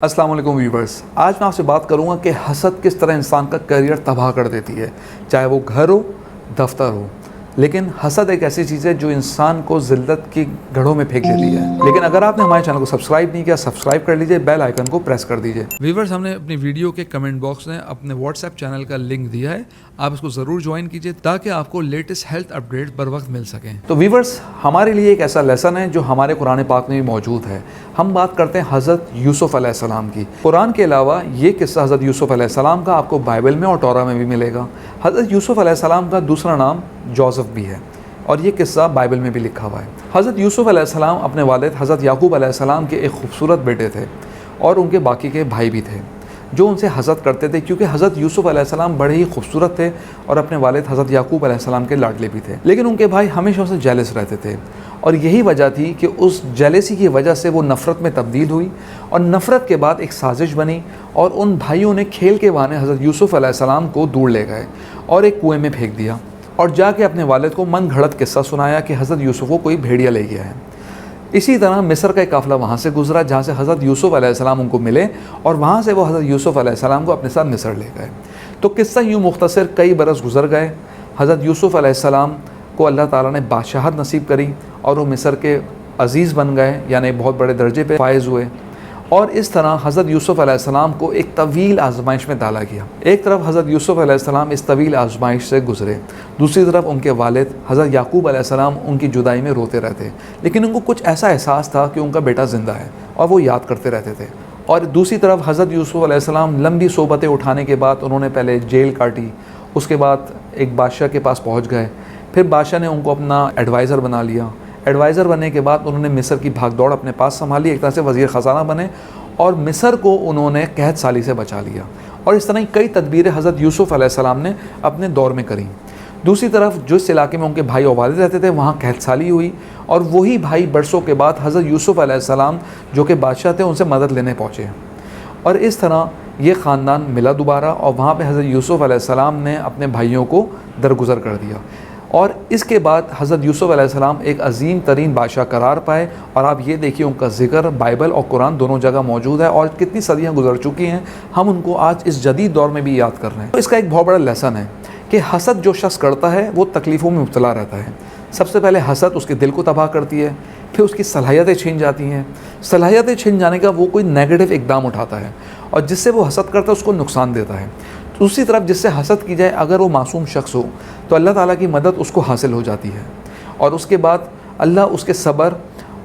अस्सलाम वालेकुम व्यूवर्स। आज मैं आपसे बात करूंगा कि हसद किस तरह इंसान का करियर तबाह कर देती है, चाहे वो घर हो, दफ्तर हो। लेकिन हसद एक ऐसी चीज़ है जो इंसान को ज़िल्लत की गढ़ों में फेंक देती है। लेकिन अगर आपने हमारे चैनल को सब्सक्राइब नहीं किया, सब्सक्राइब कर लीजिए, बेल आइकन को प्रेस कर दीजिए। व्यूवर्स, हमने अपनी वीडियो के कमेंट बॉक्स में अपने व्हाट्सएप चैनल का लिंक दिया है, आप इसको ज़रूर ज्वाइन कीजिए ताकि आपको लेटेस्ट हेल्थ अपडेट बर वक्त मिल सकें। तो व्यूवर्स, हमारे लिए एक ऐसा लेसन है जो हमारे कुरान पाक में भी मौजूद है। हम बात करते हैं हज़रत यूसुफ़ अलैहिस्सलाम की। कुरान के अलावा ये किस्सा हज़रत यूसुफ़ अलैहिस्सलाम का आपको बाइबल में और तौरा में भी मिलेगा। हज़रत यूसुफ़ अलैहिस्सलाम का दूसरा नाम जोसेफ भी है और ये किस्सा बाइबल में भी लिखा हुआ है। हज़रत यूसुफ़ अलैहिस्सलाम अपने वालिद हज़रत याकूब अलैहिस्सलाम के एक खूबसूरत बेटे थे और उनके बाकी के भाई भी थे जो उनसे हसद करते थे, क्योंकि हज़रत यूसुफ़ अलैहिस्सलाम बड़े ही खूबसूरत थे और अपने वालिद हज़रत याकूब अलैहिस्सलाम के लाडले भी थे। लेकिन उनके भाई हमेशा उनसे जेलस रहते थे और यही वजह थी कि उस जेलसी की वजह से वो नफ़रत में तब्दील हुई और नफ़रत के बाद एक साजिश बनी और उन भाइयों ने खेल के बहाने हज़रत यूसुफ़ अलैहिस्सलाम को दूर ले गए और एक कुएँ में फेंक दिया और जाके अपने वालिद को मन घड़त किस्सा सुनाया कि हज़रत यूसुफ़ को कोई भेड़िया ले गया है। इसी तरह मिस्र का एक काफ़िला वहाँ से गुजरा जहाँ से हज़रत यूसुफ़ अलैहिस्सलाम उनको मिले और वहाँ से वो हज़रत यूसुफ़ अलैहिस्सलाम को अपने साथ मिस्र ले गए। तो किस्सा यूँ मुख्तसर कई बरस गुजर गए। हज़रत यूसुफ़ अलैहिस्सलाम को अल्लाह ताला ने बादशाहत नसीब करी और वो मिस्र के अज़ीज़ बन गए, यानी बहुत बड़े दर्जे पे फायज़ हुए। और इस तरह हज़रत यूसुफ़ अलैहिस्सलाम को एक तवील आजमाइश में डाला गया। एक तरफ हज़रत यूसुफ़ अलैहिस्सलाम इस तवील आजमाइश से गुज़रे, दूसरी तरफ उनके वालिद हज़रत याकूब अलैहिस्सलाम उनकी जुदाई में रोते रहते, लेकिन उनको कुछ ऐसा एहसास था कि उनका बेटा ज़िंदा है और वो याद करते रहते थे। और दूसरी तरफ हज़रत यूसुफ़ अलैहिस्सलाम लंबी सोबतें उठाने के बाद उन्होंने पहले जेल काटी, उसके बाद एक बादशाह के पास पहुँच गए, फिर बादशाह ने उनको अपना एडवाइज़र बना लिया। एडवाइज़र बनने के बाद उन्होंने मिस्र की भागदौड़ अपने पास संभाली, एक तरह से वज़ीर ख़ज़ाना बने और मिस्र को उन्होंने कहत साली से बचा लिया। और इस तरह कई तदबीरें हज़रत यूसुफ़ अलैहिस्सलाम ने अपने दौर में करी। दूसरी तरफ जिस इलाके में उनके भाई और वालिद रहते थे वहाँ कहत साली हुई और वही भाई बरसों के बाद हज़रत यूसुफ़ अलैहिस्सलाम जो कि बादशाह थे उनसे मदद लेने पहुँचे और इस तरह ये ख़ानदान मिला दोबारा और वहाँ पर हज़रत यूसुफ़ अलैहिस्सलाम ने अपने भाइयों को दरगुज़र कर दिया। और इसके बाद हज़रत यूसुफ़ अलैहिस्सलाम एक अजीम तरीन बादशाह करार पाए और आप ये देखिए उनका ज़िक्र बाइबल और कुरान दोनों जगह मौजूद है और कितनी सदियाँ गुजर चुकी हैं, हम उनको आज इस जदीद दौर में भी याद कर रहे हैं। तो इसका एक बहुत बड़ा लेसन है कि हसद जो शख्स करता है वो तकलीफ़ों में मुब्तला रहता है। सबसे पहले हसद उसके दिल को तबाह करती है, फिर उसकी सलाहियतें छीन जाती हैं। सलाहियतें छीन जाने का वो कोई नेगेटिव इक़दाम उठाता है और जिससे वो हसद करता है उसको नुकसान देता है। दूसरी तरफ जिससे हसद की जाए अगर वो मासूम शख्स हो तो अल्लाह ताला की मदद उसको हासिल हो जाती है और उसके बाद अल्लाह उसके सब्र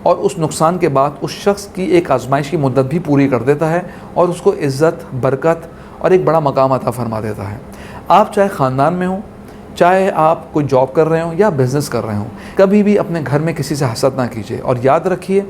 और उस नुकसान के बाद उस शख्स की एक आजमाइश की मुद्दत भी पूरी कर देता है और उसको इज़्ज़त, बरकत और एक बड़ा मकाम अता फरमा देता है। आप चाहे ख़ानदान में हो, चाहे आप कोई जॉब कर रहे हो या बिज़नेस कर रहे हो, कभी भी अपने घर में किसी से हसद ना कीजिए। और याद रखिए,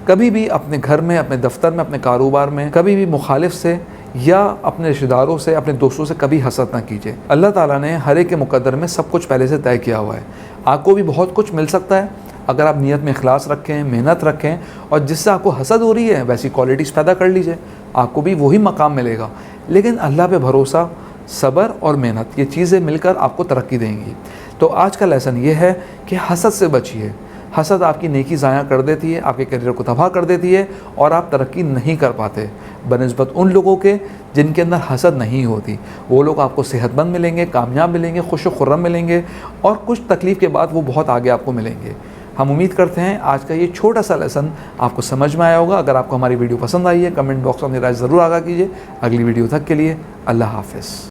कभी भी अपने घर में, अपने दफ्तर में, अपने कारोबार में कभी भी मुखालिफ से या अपने रिश्तेदारों से, अपने दोस्तों से कभी हसद ना कीजिए। अल्लाह ताला ने हर एक के मुकद्दर में सब कुछ पहले से तय किया हुआ है। आपको भी बहुत कुछ मिल सकता है अगर आप नीयत में इखलास रखें, मेहनत रखें और जिससे आपको हसद हो रही है वैसी क्वालिटीज़ पैदा कर लीजिए, आपको भी वही मकाम मिलेगा। लेकिन अल्लाह पे भरोसा, सब्र और मेहनत, ये चीज़ें मिलकर आपको तरक्की देंगी। तो आज का लेसन ये है कि हसद से बचिए। हसद आपकी नेकी ज़ाया कर देती है, आपके करियर को तबाह कर देती है और आप तरक्की नहीं कर पाते बनिस्बत उन लोगों के जिनके अंदर हसद नहीं होती। वो लोग आपको सेहतमंद मिलेंगे, कामयाब मिलेंगे, खुश व खुर्रम मिलेंगे और कुछ तकलीफ़ के बाद वो बहुत आगे आपको मिलेंगे। हम उम्मीद करते हैं आज का ये छोटा सा लेसन आपको समझ में आया होगा। अगर आपको हमारी वीडियो पसंद आई है कमेंट बॉक्स में अपनी राय ज़रूर आगाह कीजिए। अगली वीडियो तक के लिए अल्लाह हाफ़िज़।